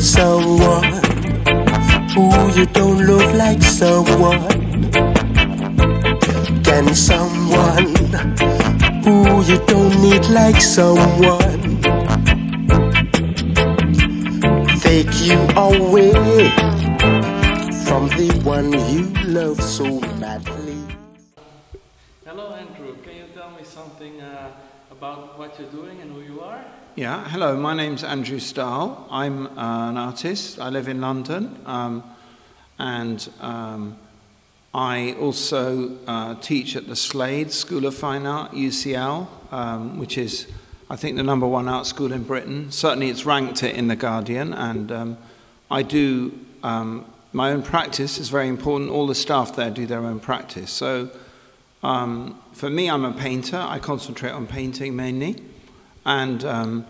someone who you don't love like someone? Can someone who you don't need like someone take you away from the one you love so madly? Hello Andrew, can you tell me something about what you're doing and who you are? Yeah, hello, my name's Andrew Stahl. I'm an artist. I live in London, and I also teach at the Slade School of Fine Art, UCL, which is, I think, the #1 art school in Britain. Certainly it's ranked it in The Guardian, and I do my own practice is very important. All the staff there do their own practice. So for me, I'm a painter. I concentrate on painting mainly. And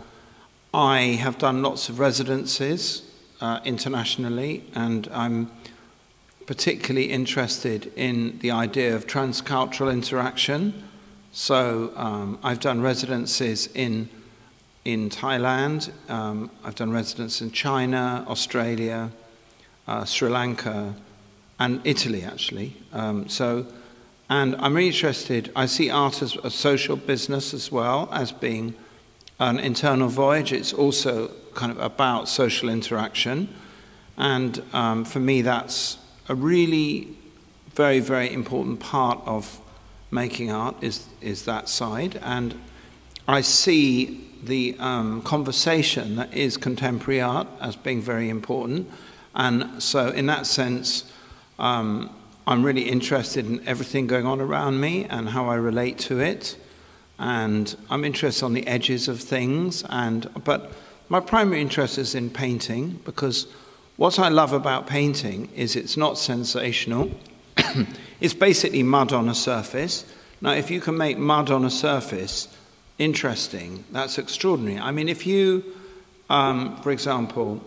I have done lots of residencies internationally, and I'm particularly interested in the idea of transcultural interaction. So I've done residencies in Thailand, I've done residencies in China, Australia, Sri Lanka, and Italy, actually. And I'm really interested, I see art as a social business as well, as being an internal voyage. It's also kind of about social interaction. And for me, that's a really very, very important part of making art, is that side. And I see the conversation that is contemporary art as being very important. And so in that sense, I'm really interested in everything going on around me and how I relate to it. And I'm interested on the edges of things, but my primary interest is in painting, because what I love about painting is it's not sensational. It's basically mud on a surface. Now, if you can make mud on a surface interesting, that's extraordinary. I mean, if you, for example,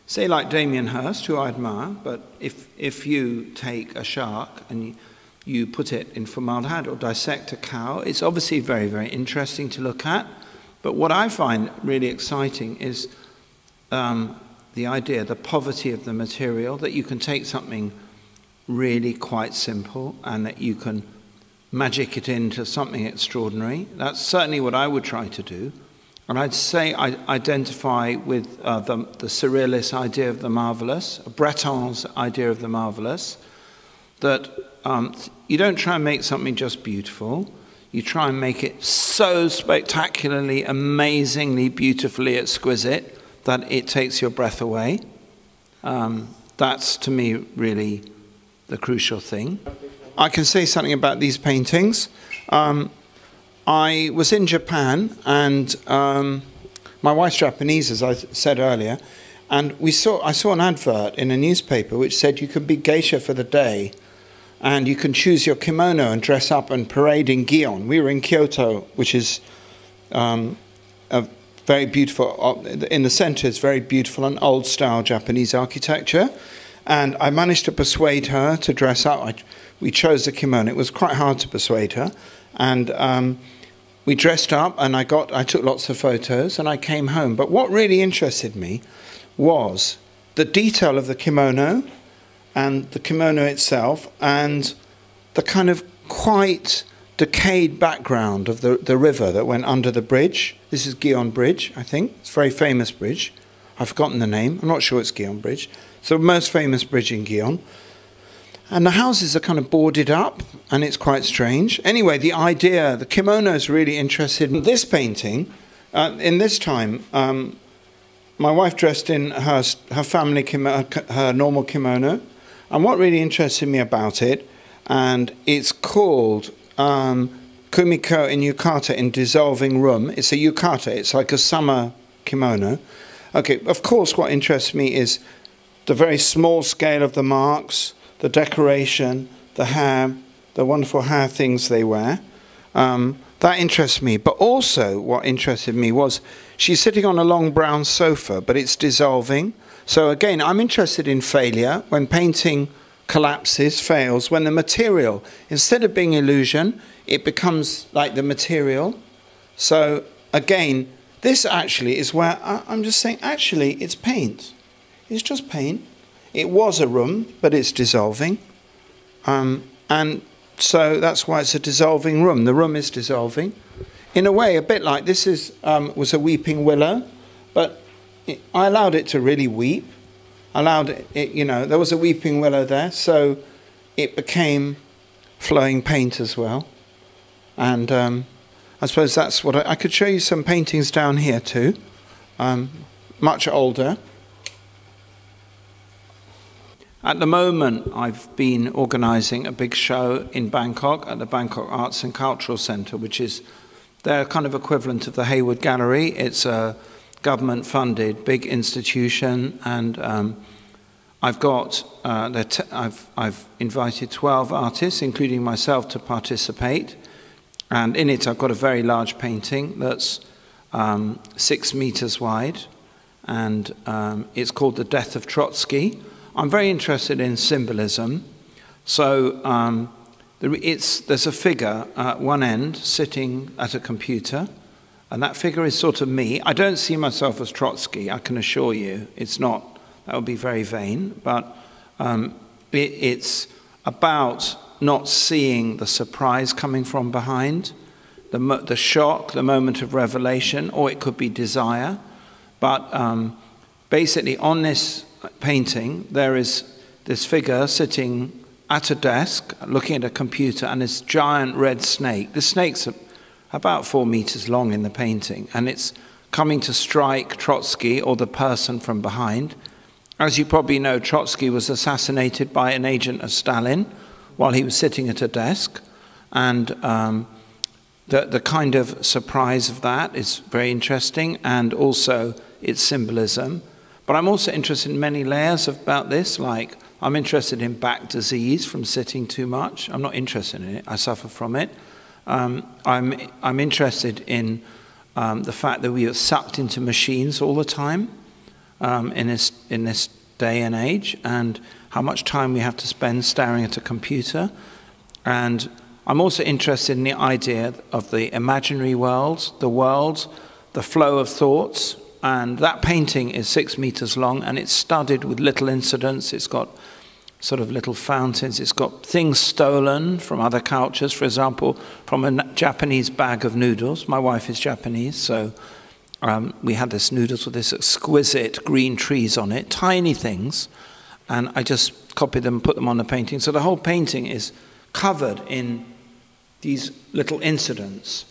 say like Damien Hirst, who I admire, but if you take a shark and you put it in formaldehyde or dissect a cow, it's obviously very, very interesting to look at. But what I find really exciting is the idea, the poverty of the material, that you can take something really quite simple and that you can magic it into something extraordinary. That's certainly what I would try to do. And I'd say I identify with the surrealist idea of the marvelous, Breton's idea of the marvelous, that you don't try and make something just beautiful. You try and make it so spectacularly, amazingly, beautifully exquisite that it takes your breath away. That's, to me, really the crucial thing. I can say something about these paintings. I was in Japan, and my wife's Japanese, as I said earlier, and I saw an advert in a newspaper which said you could be geisha for the day, and you can choose your kimono and dress up and parade in Gion. We were in Kyoto, which is a very beautiful, in the center is very beautiful and old-style Japanese architecture, and I managed to persuade her to dress up. We chose the kimono. It was quite hard to persuade her, and we dressed up, and I took lots of photos, and I came home. But what really interested me was the detail of the kimono, and the kimono itself, and the kind of quite decayed background of the river that went under the bridge. This is Gion Bridge, I think. It's a very famous bridge. I've forgotten the name. I'm not sure it's Gion Bridge. It's the most famous bridge in Gion. And the houses are kind of boarded up, and it's quite strange. Anyway, the idea, the kimono is really interested in this painting. In this time, my wife dressed in her family kimono, her normal kimono. And what really interested me about it, and it's called Kumiko in Yukata, in Dissolving Room. It's a yukata, it's like a summer kimono. Okay, of course what interests me is the very small scale of the marks, the decoration, the hair, the wonderful hair things they wear. That interests me. But also what interested me was she's sitting on a long brown sofa, but it's dissolving. So again, I'm interested in failure. When painting collapses, fails, when the material, instead of being illusion, it becomes like the material. So again, this actually is where I'm just saying, actually, it's paint. It's just paint. It was a room, but it's dissolving. And so that's why it's a dissolving room. The room is dissolving. In a way, a bit like this was a weeping willow, but I allowed it to really weep. Allowed it, you know, there was a weeping willow there, so it became flowing paint as well. And I suppose that's what I could show you some paintings down here too, much older. At the moment, I've been organising a big show in Bangkok at the Bangkok Arts and Cultural Centre, which is their kind of equivalent of the Hayward Gallery. It's a government-funded big institution, and I've invited 12 artists, including myself, to participate. And in it, I've got a very large painting that's 6 meters wide, and it's called The Death of Trotsky. I'm very interested in symbolism. So there's a figure at one end sitting at a computer, and that figure is sort of me. I don't see myself as Trotsky, I can assure you. It's not, that would be very vain, but it's about not seeing the surprise coming from behind, the shock, the moment of revelation, or it could be desire. But basically on this painting, there is this figure sitting at a desk, looking at a computer, and this giant red snake. The snake's about 4 meters long in the painting, and it's coming to strike Trotsky, or the person, from behind. As you probably know, Trotsky was assassinated by an agent of Stalin while he was sitting at a desk, and the kind of surprise of that is very interesting, and also its symbolism. But I'm also interested in many layers about this, like I'm interested in back disease from sitting too much. I'm not interested in it, I suffer from it. I'm interested in the fact that we are sucked into machines all the time in this day and age, and how much time we have to spend staring at a computer. And I'm also interested in the idea of the imaginary world, the flow of thoughts. And that painting is 6 meters long, and it's studded with little incidents. It's got sort of little fountains. It's got things stolen from other cultures, for example, from a Japanese bag of noodles. My wife is Japanese, so we had this noodles with this exquisite green trees on it, tiny things, and I just copied them and put them on the painting. So the whole painting is covered in these little incidents.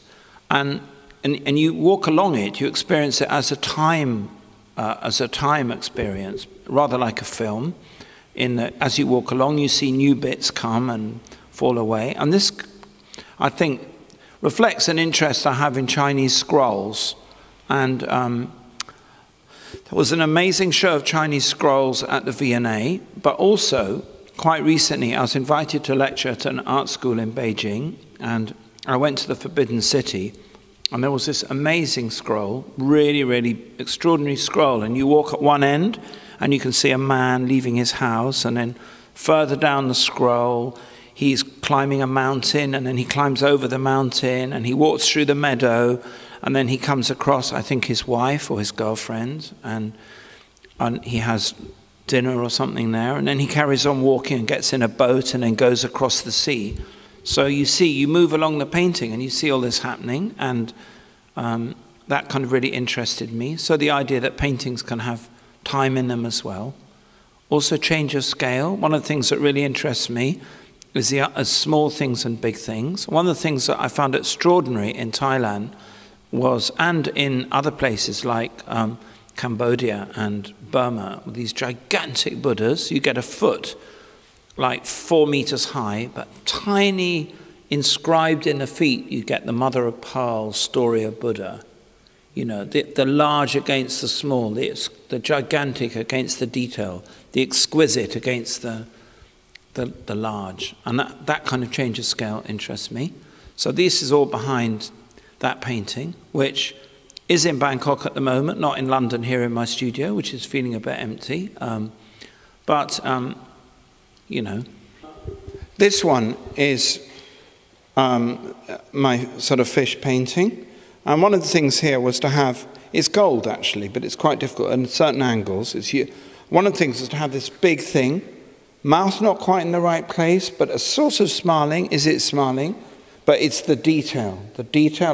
And you walk along it, you experience it as a time experience, rather like a film. As you walk along, you see new bits come and fall away. And this, I think, reflects an interest I have in Chinese scrolls. And there was an amazing show of Chinese scrolls at the V&A, but also, quite recently, I was invited to lecture at an art school in Beijing, and I went to the Forbidden City. And there was this amazing scroll, really, really extraordinary scroll. And you walk at one end, and you can see a man leaving his house. And then further down the scroll, he's climbing a mountain. And then he climbs over the mountain. And he walks through the meadow. And then he comes across, I think, his wife or his girlfriend. And he has dinner or something there. And then he carries on walking and gets in a boat and then goes across the sea. So you move along the painting and you see all this happening, and that kind of really interested me. So the idea that paintings can have time in them as well. Also change of scale. One of the things that really interests me is the small things and big things. One of the things that I found extraordinary in Thailand was, and in other places like Cambodia and Burma, with these gigantic Buddhas, you get a foot like 4 meters high, but tiny, inscribed in the feet, you get the mother of pearl story of Buddha. You know, the large against the small, the gigantic against the detail, the exquisite against the large. And that kind of change of scale interests me. So this is all behind that painting, which is in Bangkok at the moment, not in London here in my studio, which is feeling a bit empty. You know, this one is my sort of fish painting. And one of the things here was to have, It's gold, actually, but it's quite difficult. And at certain angles, one of the things is to have this big thing, mouth not quite in the right place, but a sort of smiling. Is it smiling? But it's the detail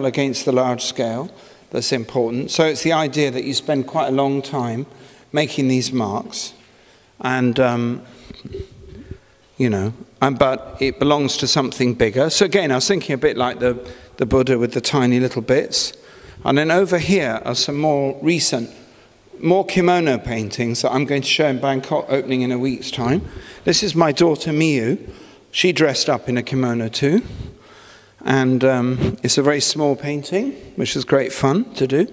against the large scale that's important. So it's the idea that you spend quite a long time making these marks, and but it belongs to something bigger. So again, I was thinking a bit like the Buddha with the tiny little bits. And then over here are some more recent, more kimono paintings that I'm going to show in Bangkok, opening in a week's time. This is my daughter Miyu. She dressed up in a kimono too. And it's a very small painting, which is great fun to do.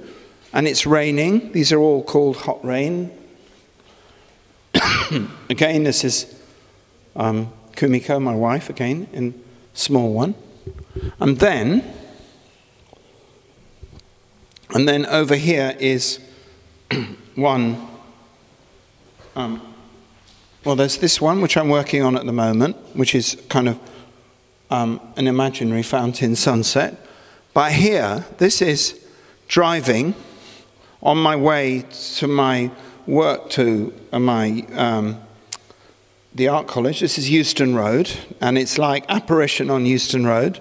And it's raining. These are all called hot rain. Again, this is Kumiko, my wife, again, in small one. And then over here is one, well, there's this one, which I'm working on at the moment, which is kind of an imaginary fountain sunset. But here, this is driving on my way to my work to the art college. This is Euston Road, and it's like apparition on Euston Road.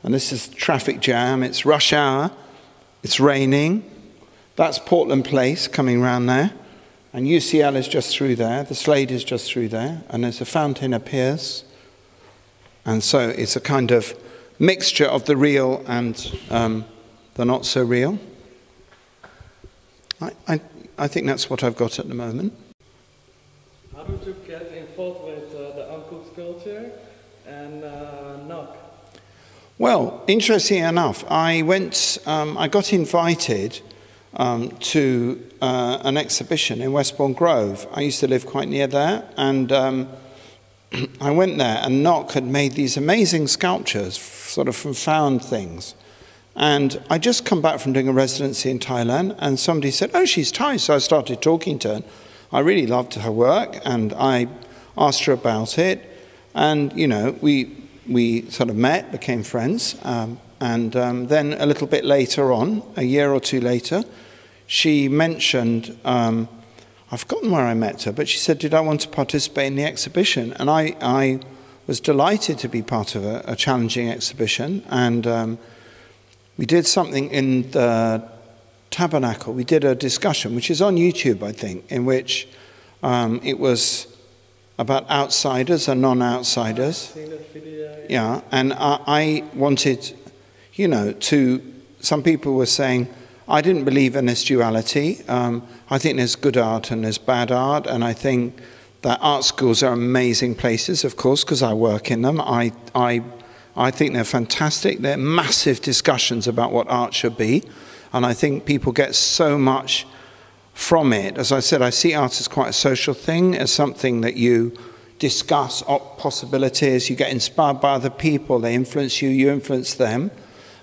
And this is traffic jam, it's rush hour, it's raining. That's Portland Place coming round there. And UCL is just through there, the Slade is just through there, and there's a fountain appears. And so it's a kind of mixture of the real and the not so real. I think that's what I've got at the moment. How did you get involved with the Uncooked culture and Knock? Well, interesting enough, I got invited to an exhibition in Westbourne Grove. I used to live quite near there, and I went there, and Knock had made these amazing sculptures, sort of from found things. And I just come back from doing a residency in Thailand, and somebody said, oh, she's Thai. So I started talking to her. I really loved her work, and I asked her about it. And, we sort of met, became friends. And then a little bit later on, a year or two later, she mentioned, I've forgotten where I met her, but she said, did I want to participate in the exhibition? And I was delighted to be part of a challenging exhibition. And we did something in the Tabernacle. We did a discussion, which is on YouTube, I think, in which it was about outsiders and non-outsiders. I've seen that video. Yeah, and I wanted, some people were saying, I didn't believe in this duality. I think there's good art and there's bad art, and I think that art schools are amazing places, of course, because I work in them. I think they're fantastic. They're massive discussions about what art should be. And I think people get so much from it. As I said, I see art as quite a social thing, as something that you discuss possibilities. You get inspired by other people. They influence you, you influence them.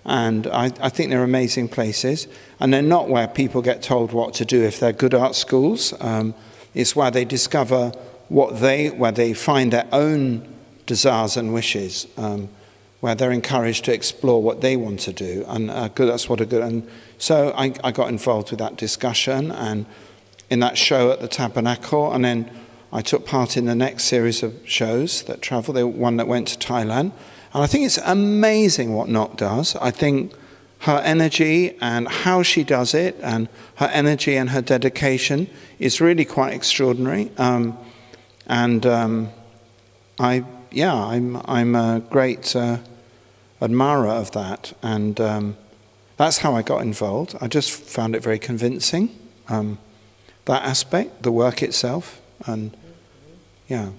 And I think they're amazing places. And they're not where people get told what to do if they're good art schools. It's where they discover where they find their own desires and wishes. Where they're encouraged to explore what they want to do, and that's what a good. And so I got involved with that discussion, and in that show at the Tabernacle, and then I took part in the next series of shows that travel. The one that went to Thailand, and I think it's amazing what Nok does. I think her energy and how she does it, and her energy and her dedication is really quite extraordinary. I'm a great admirer of that, and that's how I got involved. I just found it very convincing, that aspect, the work itself, and yeah.